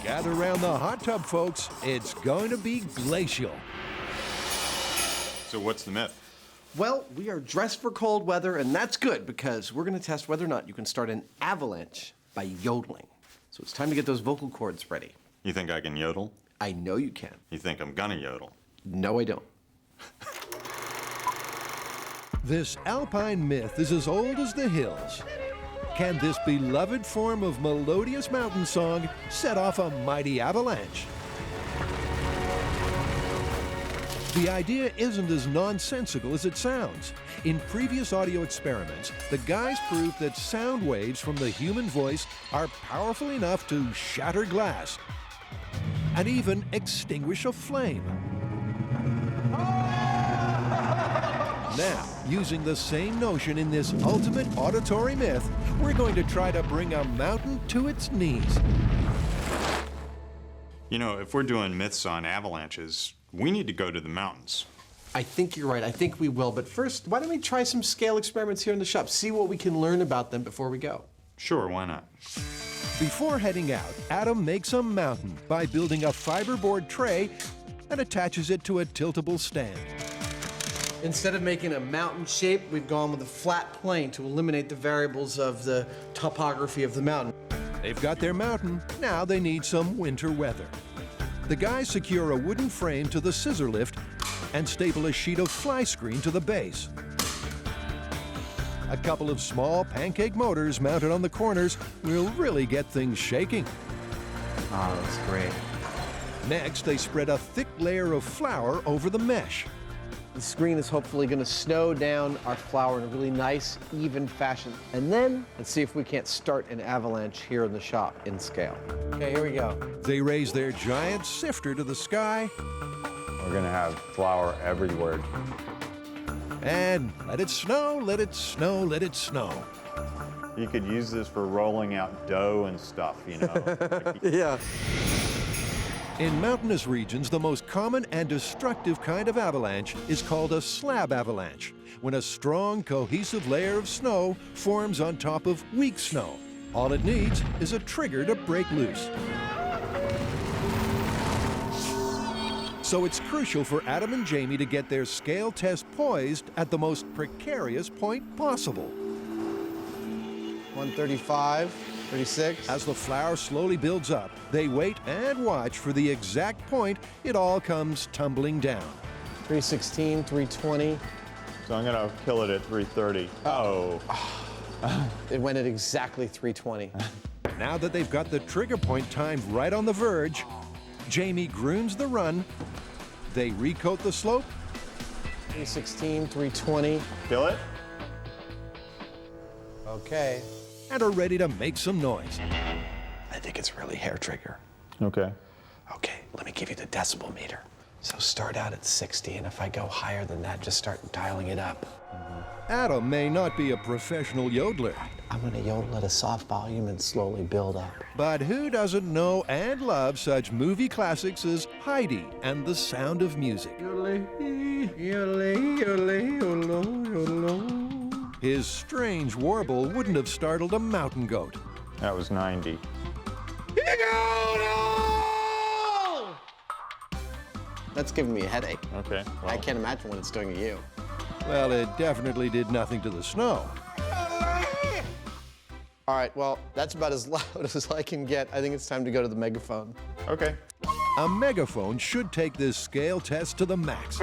Gather around the hot tub, folks. It's going to be glacial. So what's the myth? Well, we are dressed for cold weather, and that's good because we're going to test whether or not you can start an avalanche by yodeling. So it's time to get those vocal cords ready. You think I can yodel? I know you can. You think I'm gonna yodel? No, I don't. This alpine myth is as old as the hills. Can this beloved form of melodious mountain song set off a mighty avalanche? The idea isn't as nonsensical as it sounds. In previous audio experiments, the guys proved that sound waves from the human voice are powerful enough to shatter glass and even extinguish a flame. Now, using the same notion in this ultimate auditory myth, we're going to try to bring a mountain to its knees. You know, if we're doing myths on avalanches, we need to go to the mountains. I think you're right. I think we will. But first, why don't we try some scale experiments here in the shop? See what we can learn about them before we go. Sure, why not? Before heading out, Adam makes a mountain by building a fiberboard tray and attaches it to a tiltable stand. Instead of making a mountain shape, we've gone with a flat plane to eliminate the variables of the topography of the mountain. They've got their mountain, now they need some winter weather. The guys secure a wooden frame to the scissor lift and staple a sheet of fly screen to the base. A couple of small pancake motors mounted on the corners will really get things shaking. Oh, that's great. Next, they spread a thick layer of flour over the mesh. The screen is hopefully going to snow down our flour in a really nice, even fashion. And then, let's see if we can't start an avalanche here in the shop in scale. Okay, here we go. They raise their giant sifter to the sky We're gonna have flour everywhere. and let it snow, let it snow, let it snow. You could use this for rolling out dough and stuff, you know. Yeah. In mountainous regions, the most common and destructive kind of avalanche is called a slab avalanche, when a strong, cohesive layer of snow forms on top of weak snow. All it needs is a trigger to break loose. So it's crucial for Adam and Jamie to get their scale test poised at the most precarious point possible. 135, 36. As the flour slowly builds up, they wait and watch for the exact point it all comes tumbling down. 316, 320. So I'm gonna kill it at 330. Oh. It went at exactly 320. Now that they've got the trigger point timed right on the verge, Jamie groons the run, they recoat the slope, 316, 320. Kill it? Okay. and are ready to make some noise. I think it's really hair trigger. Okay. Okay, let me give you the decibel meter. So start out at 60, and if I go higher than that, just start dialing it up. Adam may not be a professional yodeler, I'm gonna yodel at a soft volume and slowly build up. but who doesn't know and love such movie classics as Heidi and The Sound of Music? His strange warble wouldn't have startled a mountain goat. That was 90. That's giving me a headache. Okay. I can't imagine what it's doing to you. Well, it definitely did nothing to the snow. All right, well, that's about as loud as I can get. I think it's time to go to the megaphone. Okay. A megaphone should take this scale test to the max.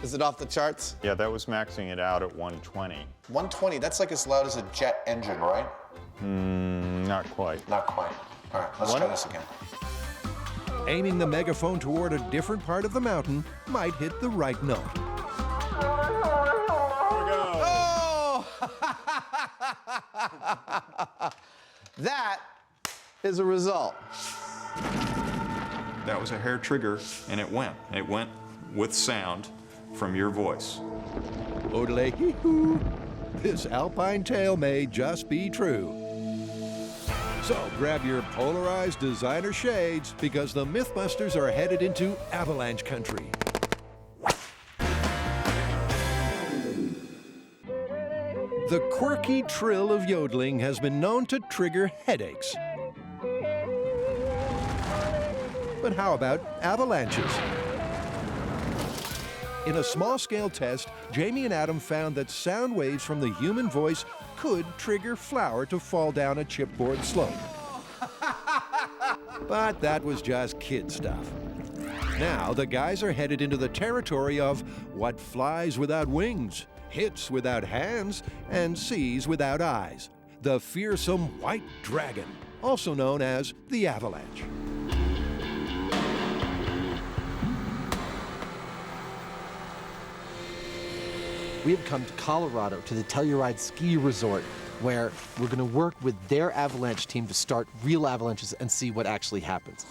Is it off the charts? Yeah, that was maxing it out at 120. 120, that's like as loud as a jet engine, right? Not quite. Not quite. All right, let's try this again. Aiming the megaphone toward a different part of the mountain might hit the right note. Oh! That is a result. That was a hair trigger, and it went. It went with sound from your voice. Oodle-hee-hoo. This alpine tale may just be true. So grab your polarized designer shades because the MythBusters are headed into avalanche country. The quirky trill of yodeling has been known to trigger headaches. But how about avalanches? In a small-scale test, Jamie and Adam found that sound waves from the human voice could trigger flour to fall down a chipboard slope. But that was just kid stuff. Now the guys are headed into the territory of what flies without wings, hits without hands, and sees without eyes. The fearsome white dragon, also known as the avalanche. We have come to Colorado to the Telluride ski resort, where we're going to work with their avalanche team to start real avalanches and see what actually happens.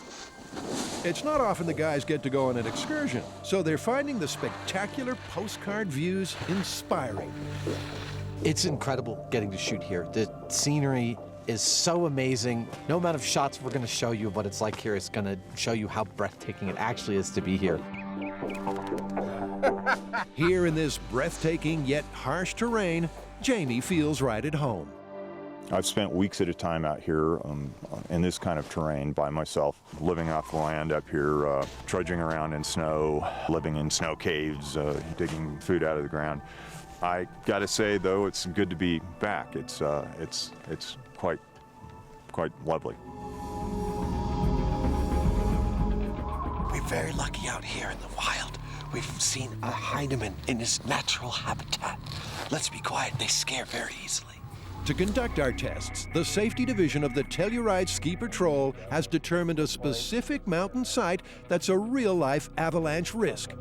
It's not often the guys get to go on an excursion, so they're finding the spectacular postcard views inspiring. It's incredible getting to shoot here. The scenery is so amazing. No amount of shots we're going to show you of what it's like here is going to show you how breathtaking it actually is to be here. Here in this breathtaking yet harsh terrain, Jamie feels right at home. I've spent weeks at a time out here in this kind of terrain by myself, living off the land up here, trudging around in snow, living in snow caves, digging food out of the ground. I got to say, though, it's good to be back. It's quite lovely. We're very lucky out here in the wild. We've seen a Heinemann in his natural habitat. Let's be quiet, they scare very easily. To conduct our tests, the Safety Division of the Telluride Ski Patrol has determined a specific mountain site that's a real-life avalanche risk.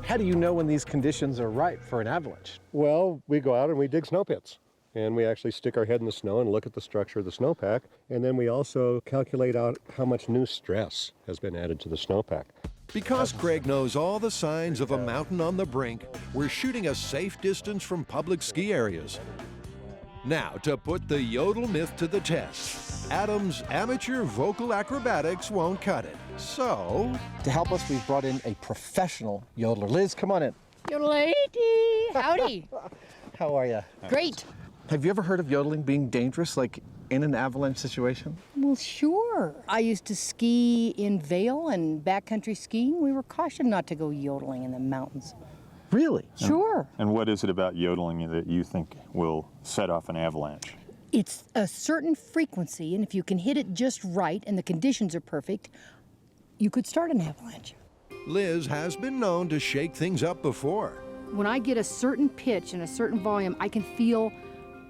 How do you know when these conditions are right for an avalanche? Well, we go out and we dig snow pits. And we actually stick our head in the snow and look at the structure of the snowpack. And then we also calculate out how much new stress has been added to the snowpack. Because Craig knows all the signs of a mountain on the brink, we're shooting a safe distance from public ski areas. Now, to put the yodel myth to the test, Adam's amateur vocal acrobatics won't cut it. So, to help us, we've brought in a professional yodeler. Liz, come on in. Yodelady! Howdy! How are you? Great! Have you ever heard of yodeling being dangerous, like in an avalanche situation? Well, sure. I used to ski in Vail and backcountry skiing. We were cautioned not to go yodeling in the mountains. Really? Sure. And what is it about yodeling that you think will set off an avalanche? It's a certain frequency, and if you can hit it just right and the conditions are perfect, you could start an avalanche. Liz has been known to shake things up before. When I get a certain pitch and a certain volume, I can feel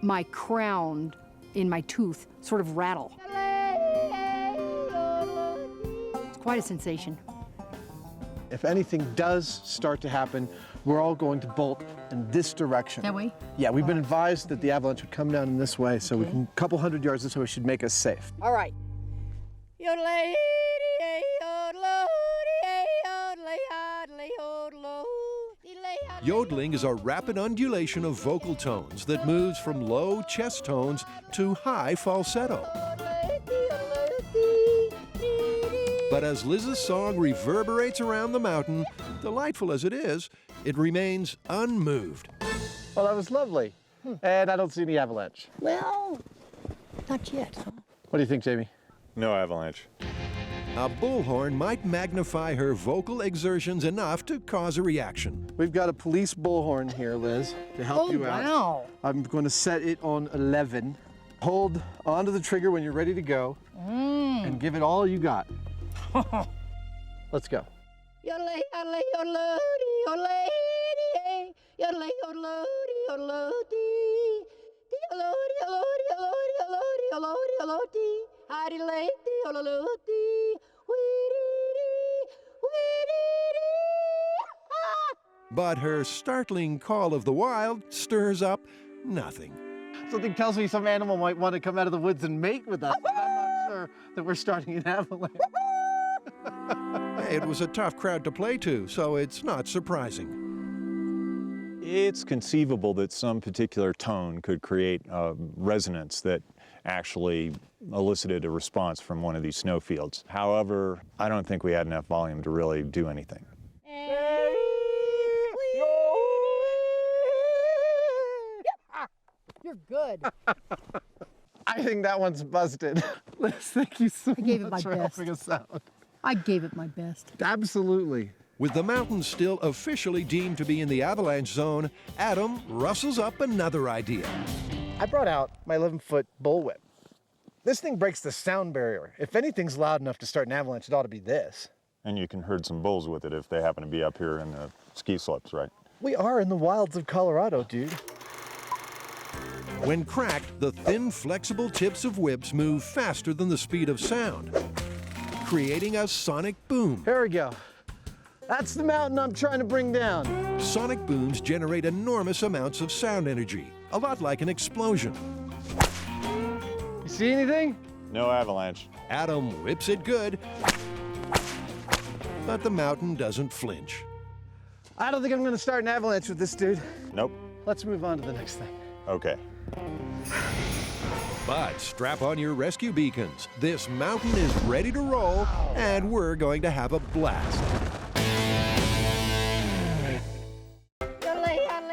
my crown in my tooth sort of rattle. It's quite a sensation. If anything does start to happen, we're all going to bolt in this direction. That way? Yeah, we've been advised that the avalanche would come down in this way, so we can, a couple hundred yards this way should make us safe. All right. Yodeling is a rapid undulation of vocal tones that moves from low chest tones to high falsetto. But as Liz's song reverberates around the mountain, delightful as it is, it remains unmoved. Well, that was lovely. And I don't see any avalanche. Well, not yet. What do you think, Jamie? No avalanche. A bullhorn might magnify her vocal exertions enough to cause a reaction. We've got a police bullhorn here, Liz, to help you out. Wow. I'm going to set it on 11. Hold onto the trigger when you're ready to go, and give it all you got. Let's go. But her startling call of the wild stirs up nothing. Something tells me some animal might want to come out of the woods and mate with us, but I'm not sure that we're starting an avalanche. Hey, it was a tough crowd to play to, so it's not surprising. It's conceivable that some particular tone could create a resonance that actually elicited a response from one of these snowfields. However, I don't think we had enough volume to really do anything. You're good. I think that one's busted. Liz, thank you so I gave it much my for best. helping us out. I gave it my best. Absolutely. With the mountain still officially deemed to be in the avalanche zone, Adam rustles up another idea. I brought out my 11-foot bullwhip. This thing breaks the sound barrier. If anything's loud enough to start an avalanche, it ought to be this. And you can herd some bulls with it if they happen to be up here in the ski slopes, right? We are in the wilds of Colorado, dude. When cracked, the thin, flexible tips of whips move faster than the speed of sound, creating a sonic boom. Here we go. That's the mountain I'm trying to bring down. Sonic booms generate enormous amounts of sound energy, a lot like an explosion. You see anything? No avalanche. Adam whips it good, but the mountain doesn't flinch. I don't think I'm gonna start an avalanche with this dude. Nope. Let's move on to the next thing. Okay. But strap on your rescue beacons. This mountain is ready to roll, and we're going to have a blast.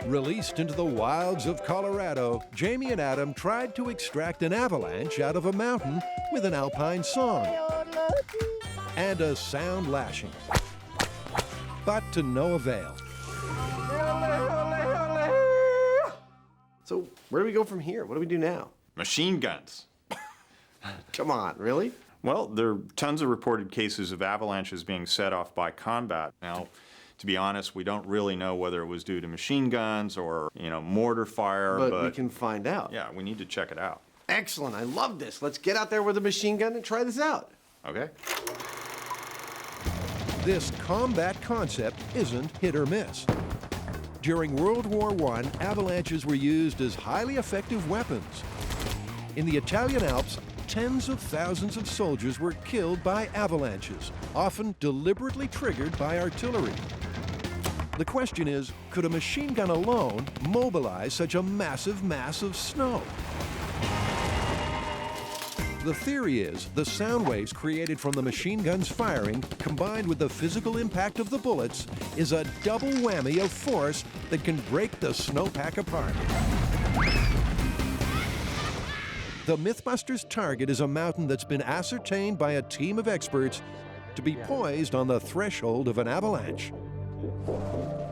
Released into the wilds of Colorado, Jamie and Adam tried to extract an avalanche out of a mountain with an alpine song and a sound lashing. But to no avail. So where do we go from here? What do we do now? Machine guns. Come on, really? Well, there are tons of reported cases of avalanches being set off by combat. Now, to be honest, we don't really know whether it was due to machine guns or, mortar fire, But we can find out. yeah, we need to check it out. Excellent, I love this. Let's get out there with a machine gun and try this out. Okay? This combat concept isn't hit or miss. During World War I, avalanches were used as highly effective weapons. In the Italian Alps, tens of thousands of soldiers were killed by avalanches, often deliberately triggered by artillery. The question is, could a machine gun alone mobilize such a massive mass of snow? The theory is the sound waves created from the machine gun's firing, combined with the physical impact of the bullets, is a double whammy of force that can break the snowpack apart. The MythBusters target is a mountain that's been ascertained by a team of experts to be poised on the threshold of an avalanche.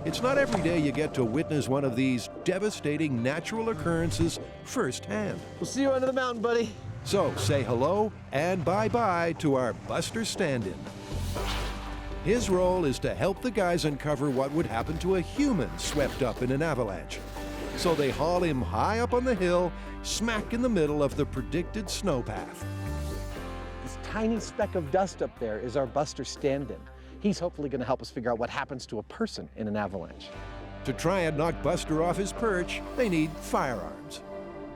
It's not every day you get to witness one of these devastating natural occurrences firsthand. We'll see you under the mountain, buddy. So say hello and bye-bye to our Buster stand-in. His role is to help the guys uncover what would happen to a human swept up in an avalanche. So they haul him high up on the hill, smack in the middle of the predicted snowpath. This tiny speck of dust up there is our Buster stand-in. He's hopefully going to help us figure out what happens to a person in an avalanche. To try and knock Buster off his perch, they need firearms.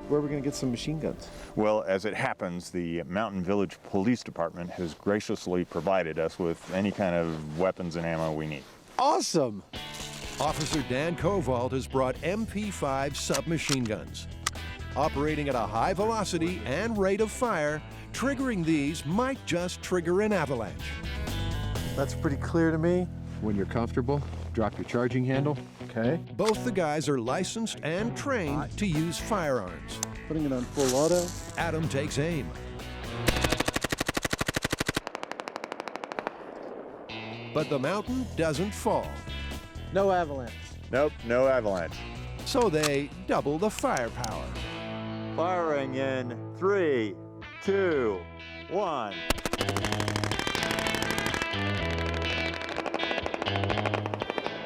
Where are we going to get some machine guns? Well, as it happens, the Mountain Village Police Department has graciously provided us with any kind of weapons and ammo we need. Awesome! Officer Dan Kovalt has brought MP5 submachine guns. Operating at a high velocity and rate of fire, triggering these might just trigger an avalanche. That's pretty clear to me. When you're comfortable, drop your charging handle. Okay. Both the guys are licensed and trained to use firearms. Putting it on full auto. Adam takes aim. But the mountain doesn't fall, No avalanche. Nope, no avalanche. so they double the firepower. Firing in 3, 2, 1.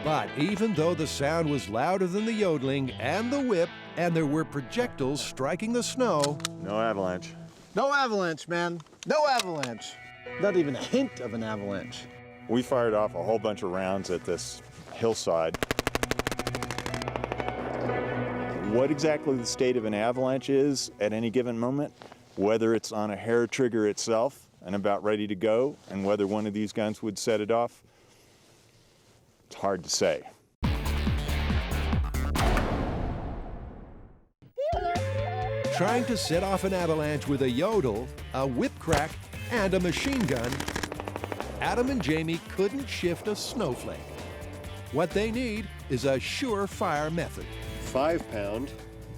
But even though the sound was louder than the yodeling and the whip, and there were projectiles striking the snow, No avalanche. No avalanche, man. No avalanche. Not even a hint of an avalanche. We fired off a whole bunch of rounds at this hillside. What exactly the state of an avalanche is at any given moment, whether it's on a hair trigger itself and about ready to go, and whether one of these guns would set it off, it's hard to say. trying to set off an avalanche with a yodel, a whip crack, and a machine gun, Adam and Jamie couldn't shift a snowflake. What they need is a surefire method. 5-pound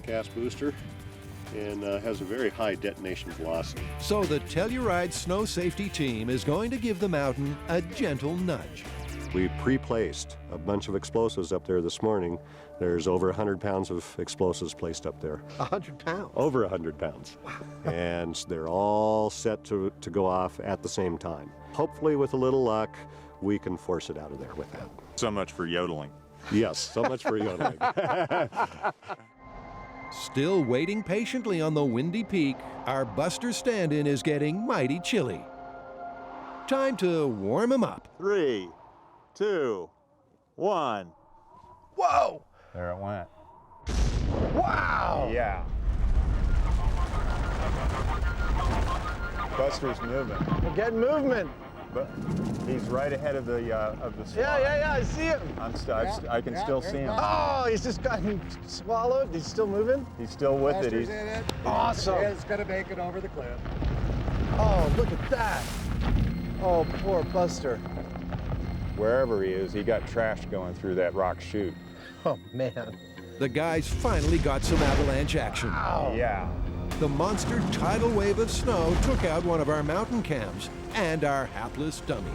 gas booster and has a very high detonation velocity. So the Telluride snow safety team is going to give the mountain a gentle nudge. We pre-placed a bunch of explosives up there this morning. There's over 100 pounds of explosives placed up there. 100 pounds? Over 100 pounds. Wow. And they're all set to go off at the same time. Hopefully, with a little luck, we can force it out of there with that. So much for yodeling. Yes, so much for yodeling. Still waiting patiently on the windy peak, our Buster stand-in is getting mighty chilly. Time to warm him up. 3, 2, 1. Whoa! There it went. Wow! Yeah. Buster's moving, We're getting movement. but he's right ahead of the slide. Yeah, I see him. I can still see him. Oh, he's just gotten swallowed. He's still moving? He's still with it. Buster's in it. Awesome. It's gonna make it over the cliff. Oh, look at that. Oh, poor Buster. Wherever he is, he got trash going through that rock chute. Oh, man. The guys finally got some avalanche action. Yeah. The monster tidal wave of snow took out one of our mountain cams and our hapless dummy.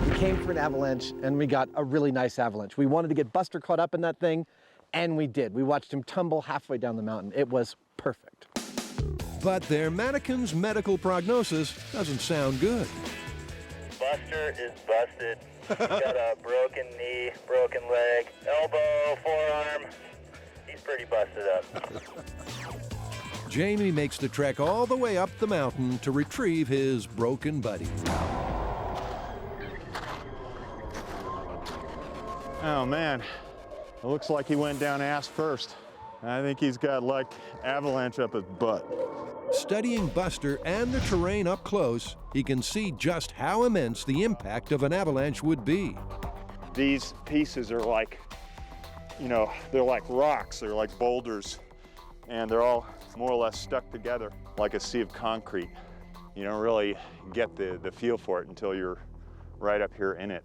We came for an avalanche, and we got a really nice avalanche. We wanted to get Buster caught up in that thing, and we did. We watched him tumble halfway down the mountain. It was perfect. But their mannequin's medical prognosis doesn't sound good. Buster is busted. Got a broken knee, broken leg, elbow, forearm. He's pretty busted up. Jamie makes the trek all the way up the mountain to retrieve his broken buddy. Oh man, it looks like he went down ass first. I think he's got like avalanche up his butt. Studying Buster and the terrain up close, he can see just how immense the impact of an avalanche would be. These pieces are like, they're like rocks, they're like boulders, and they're all more or less stuck together like a sea of concrete. You don't really get the feel for it until you're right up here in it.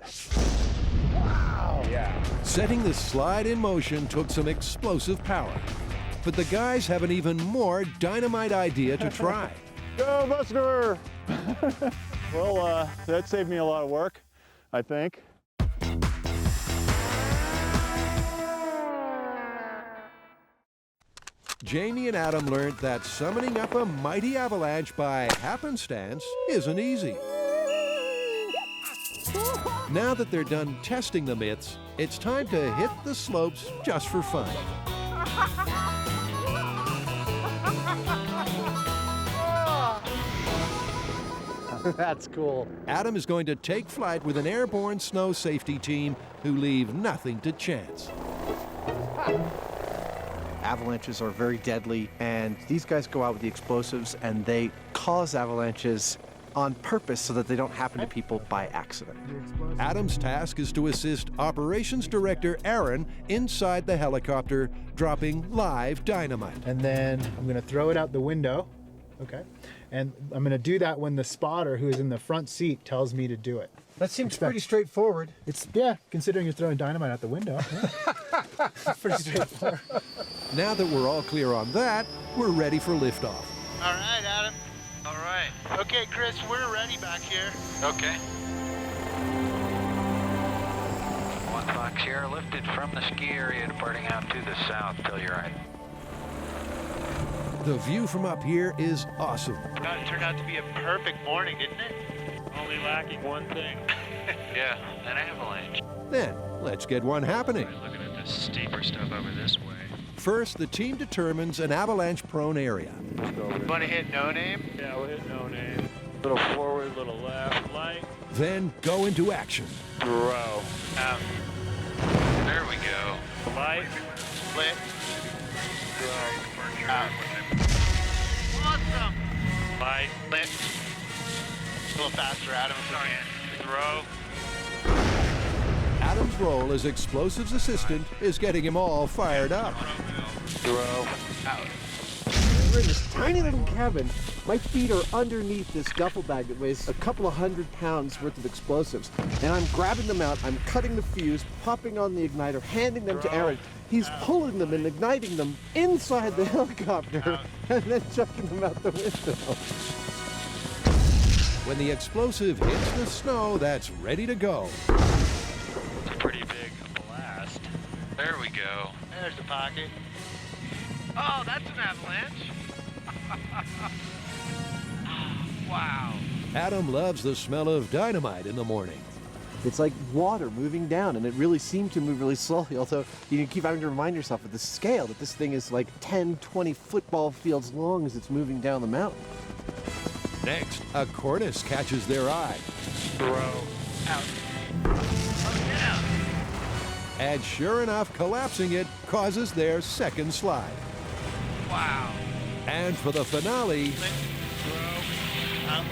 Wow! Yeah. Setting the slide in motion took some explosive power. But the guys have an even more dynamite idea to try. Go, Buster! Well, that saved me a lot of work, I think. Jamie and Adam learned that summoning up a mighty avalanche by happenstance isn't easy. Now that they're done testing the myths, it's time to hit the slopes just for fun. That's cool. Adam is going to take flight with an airborne snow safety team who leave nothing to chance. Avalanches are very deadly, and these guys go out with the explosives, and they cause avalanches on purpose so that they don't happen to people by accident. Adam's task is to assist Operations Director Aaron inside the helicopter, dropping live dynamite. And then I'm gonna throw it out the window, okay? And I'm gonna do that when the spotter who is in the front seat tells me to do it. That seems pretty straightforward. It's, yeah, considering you're throwing dynamite out the window. Yeah. It's pretty straightforward. Now that we're all clear on that, we're ready for liftoff. All right, Adam. All right. Okay, Chris, we're ready back here. Okay. One Fox Sierra lifted from the ski area departing out to the south, Telluride. The view from up here is awesome. It turned out to be a perfect morning, didn't it? Only lacking one thing. Yeah, an avalanche. Then, let's get one happening. Looking at the steeper stuff over this way. First, the team determines an avalanche-prone area. Want to hit no name? Yeah, we'll hit no name. Little forward, little left, light. Then go into action. Throw. Out. There we go. Light. Split. Throw. Out. Awesome. Light. Split. A little faster, Adam. Sorry. Throw. Adam's role as explosives assistant is getting him all fired up. Throw. Out. we're in this tiny little cabin. My feet are underneath this duffel bag that weighs a couple of 100 pounds worth of explosives. And I'm grabbing them out, I'm cutting the fuse, popping on the igniter, handing them to Aaron. He's pulling them and igniting them inside the helicopter and then chucking them out the window. When the explosive hits the snow that's ready to go, It's a pretty big blast. There we go. There's the pocket. Oh, that's an avalanche. Wow. Adam loves the smell of dynamite in the morning. It's like water moving down, and it really seemed to move really slowly, although you keep having to remind yourself of the scale, that this thing is like 10, 20 football fields long as it's moving down the mountain. Next, a cornice catches their eye. Throw. Out. Oh, down. And sure enough, collapsing it causes their second slide. Wow. And for the finale, Throw. Out.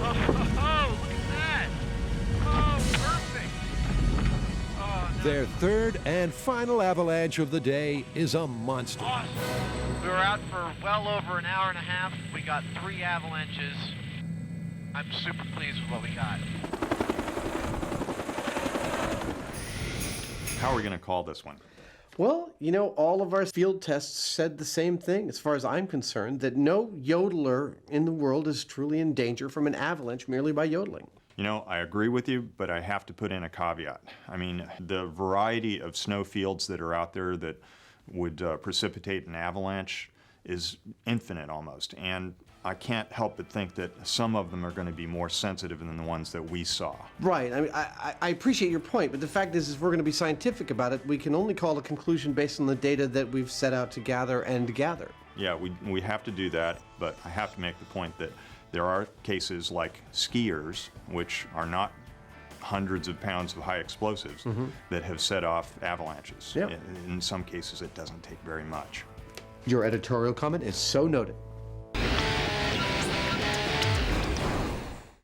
Oh, look at that. Oh, perfect. Oh, no. their third and final avalanche of the day is a monster. Awesome. We were out for well over an hour and a half. We got 3 avalanches. I'm super pleased with what we got. How are we going to call this one? Well, you know, all of our field tests said the same thing, as far as I'm concerned, that no yodeler in the world is truly in danger from an avalanche merely by yodeling. You know, I agree with you, but I have to put in a caveat. I mean, the variety of snow fields that are out there that would precipitate an avalanche is infinite almost, and I can't help but think that some of them are going to be more sensitive than the ones that we saw. Right. I mean, I appreciate your point, but the fact is if we're going to be scientific about it, we can only call a conclusion based on the data that we've set out to gather and gather. Yeah, we have to do that, but I have to make the point that there are cases like skiers, which are not hundreds of pounds of high explosives, that have set off avalanches. Yep. In some cases, it doesn't take very much. Your editorial comment is so noted.